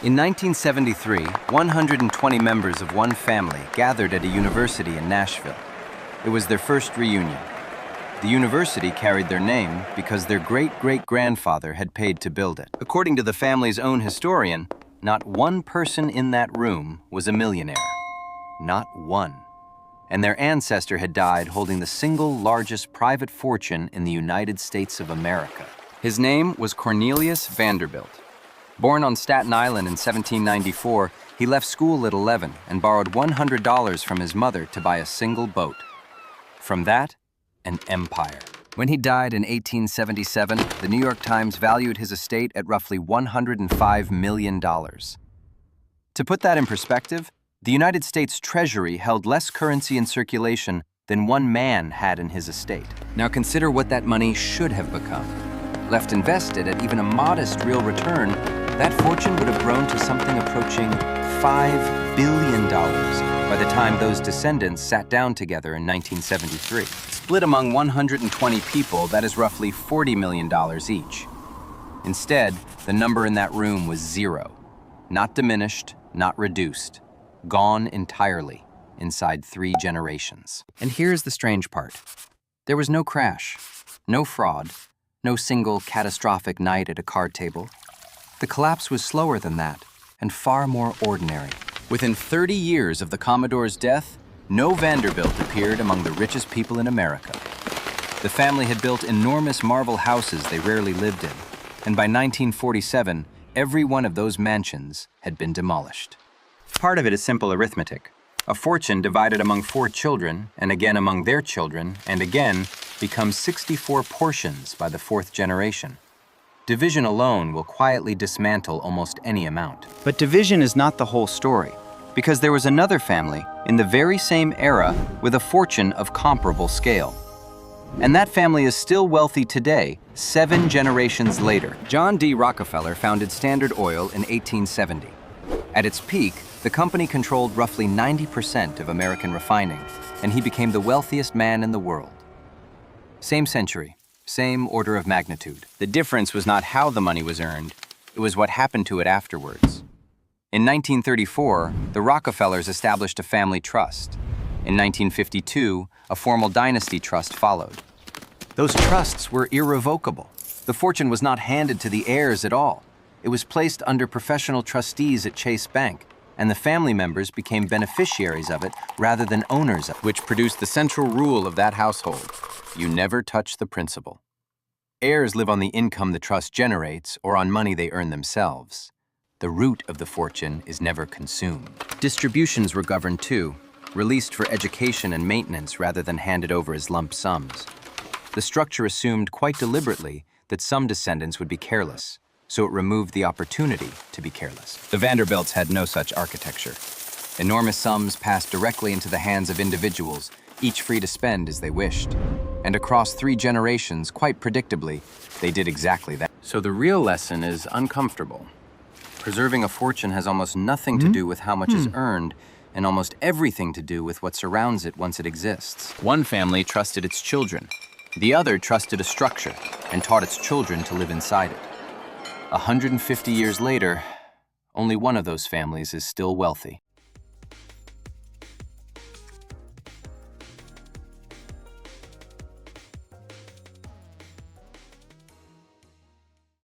In 1973, 120 members of one family gathered at a university in Nashville. It was their first reunion. The university carried their name because their great-great-grandfather had paid to build it. According to the family's own historian, not one person in that room was a millionaire. Not one. And their ancestor had died holding the single largest private fortune in the United States of America. His name was Cornelius Vanderbilt. Born on Staten Island in 1794, he left school at 11 and borrowed $100 from his mother to buy a single boat. From that, an empire. When he died in 1877, the New York Times valued his estate at roughly $105 million. To put that in perspective, the United States Treasury held less currency in circulation than one man had in his estate. Now consider what that money should have become. Left invested at even a modest real return, that fortune would have grown to something approaching $5 billion by the time those descendants sat down together in 1973. Split among 120 people, that is roughly $40 million each. Instead, the number in that room was zero. Not diminished, not reduced. Gone entirely inside 3 generations. And here's the strange part. There was no crash, no fraud, no single catastrophic night at a card table. The collapse was slower than that, and far more ordinary. Within 30 years of the Commodore's death, no Vanderbilt appeared among the richest people in America. The family had built enormous marble houses they rarely lived in, and by 1947, every one of those mansions had been demolished. Part of it is simple arithmetic. A fortune divided among 4 children, and again among their children, and again, becomes 64 portions by the 4th generation. Division alone will quietly dismantle almost any amount. But division is not the whole story, because there was another family in the very same era with a fortune of comparable scale. And that family is still wealthy today, 7 generations later. John D. Rockefeller founded Standard Oil in 1870. At its peak, the company controlled roughly 90% of American refining, and he became the wealthiest man in the world. Same century. Same order of magnitude. The difference was not how the money was earned, it was what happened to it afterwards. In 1934, the Rockefellers established a family trust. In 1952, a formal dynasty trust followed. Those trusts were irrevocable. The fortune was not handed to the heirs at all. It was placed under professional trustees at Chase Bank, and the family members became beneficiaries of it rather than owners of it, which produced the central rule of that household. You never touch the principal. Heirs live on the income the trust generates or on money they earn themselves. The root of the fortune is never consumed. Distributions were governed too, released for education and maintenance rather than handed over as lump sums. The structure assumed quite deliberately that some descendants would be careless, so it removed the opportunity to be careless. The Vanderbilts had no such architecture. Enormous sums passed directly into the hands of individuals, each free to spend as they wished. And across 3 generations, quite predictably, they did exactly that. So the real lesson is uncomfortable. Preserving a fortune has almost nothing to do with how much is earned, and almost everything to do with what surrounds it once it exists. One family trusted its children. The other trusted a structure and taught its children to live inside it. 150 years later, only one of those families is still wealthy.